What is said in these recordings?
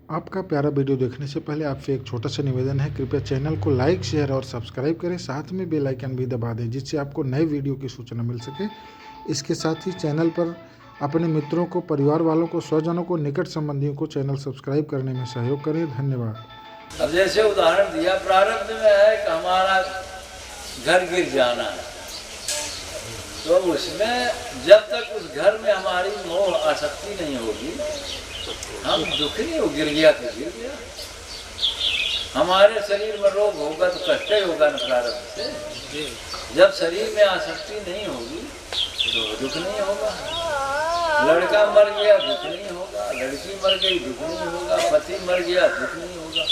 आपका प्यारा वीडियो देखने से पहले आपसे एक छोटा सा निवेदन है, कृपया चैनल को लाइक, शेयर और सब्सक्राइब करें। साथ में बेल आइकन भी दबा दें जिससे आपको नए वीडियो की सूचना मिल सके। इसके साथ ही चैनल पर अपने मित्रों को, परिवार वालों को, स्वजनों को, निकट संबंधियों को चैनल सब्सक्राइब करने में सहयोग करें। धन्यवाद। अब जैसे उदाहरण दिया, प्रारब्ध में है कि हमारा घर गिर जाना है, तो उसमें जब तक उस घर में हमारी मोह आसक्ति नहीं होगी, हम दुखी नहीं हो। गिर गया तो गिर गया। हमारे शरीर में रोग होगा तो कष्ट ही होगा न प्रारब्ध से। जब शरीर में आसक्ति नहीं होगी तो दुख नहीं होगा। लड़का मर गया दुख नहीं होगा, लड़की मर गई दुख नहीं होगा, पति मर गया दुख नहीं होगा।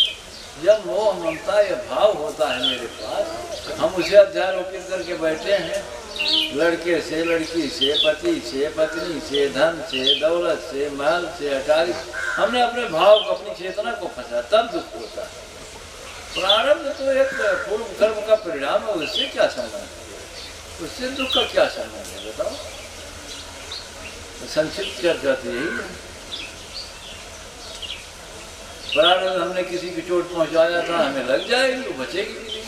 जब मोह ममता या भाव होता है मेरे पास, हम उसे अध्यारोपित करके बैठे हैं, लड़के से, लड़की से, पति से, पत्नी से, धन से, दौलत से, महल से, अटारी, हमने अपने भाव को, अपनी चेतना को फंसा, तब दुख होता है। प्रारब्ध तो एक पूर्व कर्म का परिणाम है, उससे क्या संबंध है? उससे दुख का क्या संबंध है बताओ? संक्षिप्त चर्चा तो यही है। प्रारब्ध हमने किसी की चोट पहुंचाया था, हमें लग जाएगी, वो बचेगी नहीं।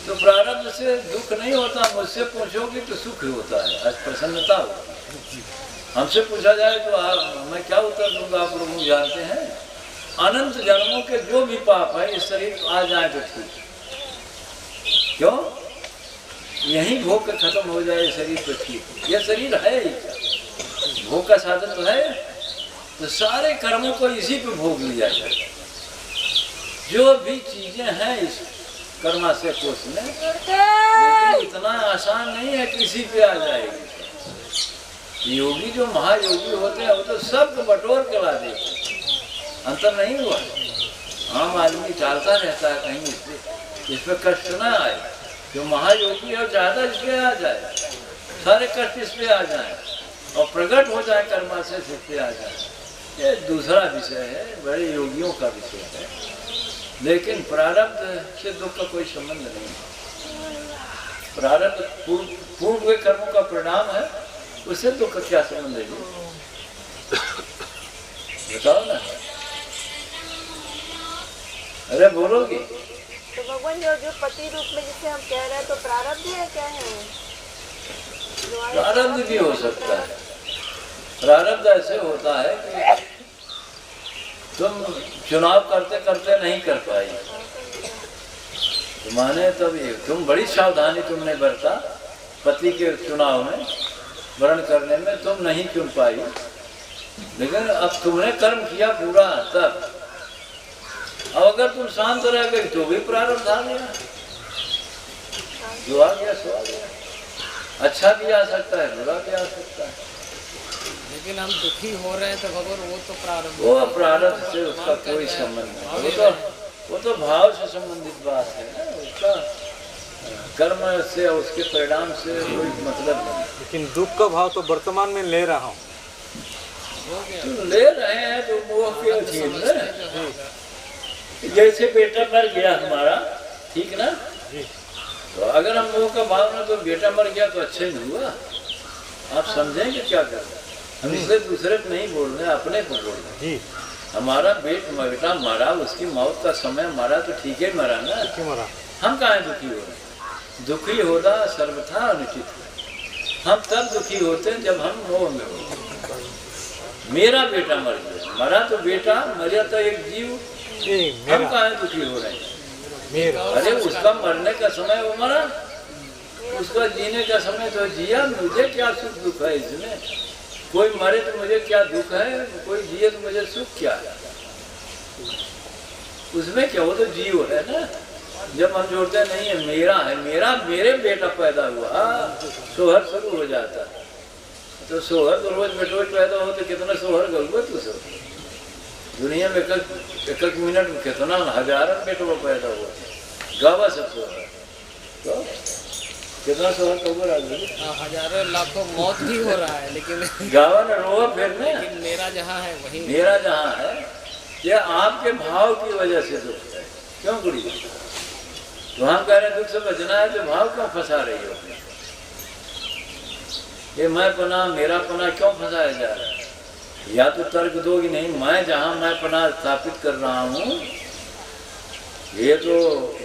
तो प्रारब्ध से दुख नहीं होता। मुझसे पूछोगे तो सुख होता है, आज प्रसन्नता होती है। हमसे पूछा जाए तो मैं क्या उत्तर दूंगा? आप लोग जानते हैं, अनंत जन्मों के जो भी पाप है इस शरीर आ जाए तो ठीक। क्यों? यही भोग का खत्म हो जाए शरीर तो ठीक। यह शरीर है ही क्या? भोग का साधन तो है, तो सारे कर्मों को इसी पे भोग लिया जाए। जो भी चीजें हैं इस कर्माशय कोष में, लेकिन इतना आसान नहीं है किसी पे आ जाएगी। योगी जो महायोगी होते हैं वो तो सब बटोर के ला देते, अंतर नहीं हुआ। आम आदमी टालता रहता है कहीं इस पे कष्ट ना आए। जो महायोगी है चाहता इस पे आ जाए, सारे कष्ट इस पे आ जाए और प्रकट हो जाए कर्माशय से इस पे आ जाए। ये दूसरा विषय है, बड़े योगियों का विषय है। लेकिन प्रारब्ध से दुख का कोई संबंध नहीं। प्रारब्ध पूर्व के कर्मों का परिणाम है, उससे दुख का क्या संबंध है? बताओ ना। अरे बोलोगी? तो भगवान जो पति रूप में जिसे हम कह रहे हैं, तो प्रारब्ध है क्या है? प्रारब्ध भी हो सकता है। प्रारब्ध ऐसे होता है कि तुम चुनाव करते करते नहीं कर पाई, तो माने तब ये तुम बड़ी सावधानी तुमने बरता पति के चुनाव में, वर्ण करने में तुम नहीं चुन पाई, लेकिन अब तुमने कर्म किया पूरा। तब अब अगर तुम शांत रह गई तो भी प्रारब्ध आ गया, जो आ गया सो आ गया। अच्छा भी आ सकता है, बुरा भी आ सकता है। लेकिन हम दुखी हो रहे हैं तो भगवान वो तो प्रारब्ध, वो प्रारब्ध से उसका कोई संबंध नहीं। वो तो भाव से संबंधित बात है ना, उसका कर्म से उसके परिणाम से कोई मतलब नहीं। लेकिन दुख का भाव तो वर्तमान में ले रहा हूँ। तो ले रहे हैं तो वो क्यों ठीक है? जैसे बेटा मर गया हमारा, ठीक ना? तो अगर हम मोह का भाव में, तो बेटा मर गया तो अच्छा ही नहीं हुआ। आप समझेंगे क्या कर रहे? हम इसलिए दूसरे को नहीं बोल रहे, अपने को बोल रहे। हमारा बेटा मरा, उसकी मौत का समय मरा तो ठीक है, मरा ना। हम कहाँ दुखी हो रहे? दुखी होना सर्वथा अनुचित है। हम तब दुखी होते हैं जब हम मोह में होते। मेरा बेटा मर गया, मरा तो बेटा, मरा तो एक जीव, हम कहाँ दुखी हो रहे हैं? अरे उसका मरने का समय वो मरा, उसका जीने का समय तो जिया। मुझे क्या सुख दुख है इसमें? कोई मरे तो मुझे क्या दुख है, कोई जिए तो मुझे सुख क्या है? उसमें क्या, वो तो जीव है ना। जब हम जोड़ते नहीं है मेरा है, मेरे बेटा पैदा हुआ, सोहर शुरू हो जाता है। तो सोहर तो रोज बेटोज पैदा हो तो कितना सोहर गलबे तू सब दुनिया में एक मिनट में कितना हजारों बेटों पैदा हुआ, गावा सब सोहर। तो कितना सोहर कबर आ गया, हजारों लाखों मौत भी हो रहा है, लेकिन गावा ने रोआ फिर में। लेकिन मेरा जहाँ है वही, मेरा जहाँ है, ये आपके भाव की वजह से दुख है। क्यों गुड़ी? तो हम कह रहे दुख से बचना है, तो भाव क्यों फंसा रही हो? ये मैं पना, मेरा पना क्यों फंसाया जा रहा है? या तो तर्क दोगी नहीं, मैं जहाँ मैं पना स्थापित कर रहा हूँ ये तो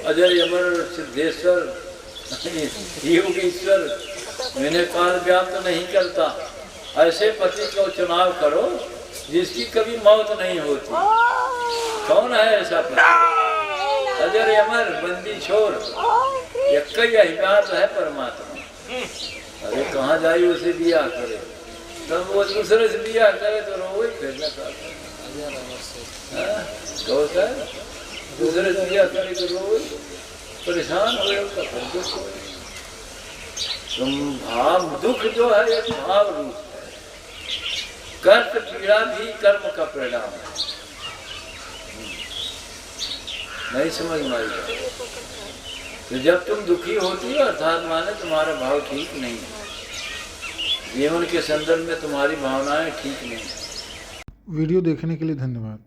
अजय अमर सिद्धेश्वर योगेश्वर मैंने काल व्याप्त नहीं करता। ऐसे पति को चुनाव करो जिसकी कभी मौत नहीं होती। कौन है ऐसा पति? अजर अमर बंदी छोर एक ही बात है परमात्मा। अरे कहाँ जाई उसे दिया करे, तब वो दूसरे से दिया करे तो रोए फिर न कर दूसरे से दिया करे तो रोए, परेशान हो तुम। भाव दुख जो है एक भाव रूप है। कर्त पीड़ा भी कर्म का परिणाम है। नहीं समझ में आई? तो जब तुम दुखी होती हो अर्थात माने तुम्हारा भाव ठीक नहीं है, जीवन के संदर्भ में तुम्हारी भावनाएं ठीक नहीं है। वीडियो देखने के लिए धन्यवाद।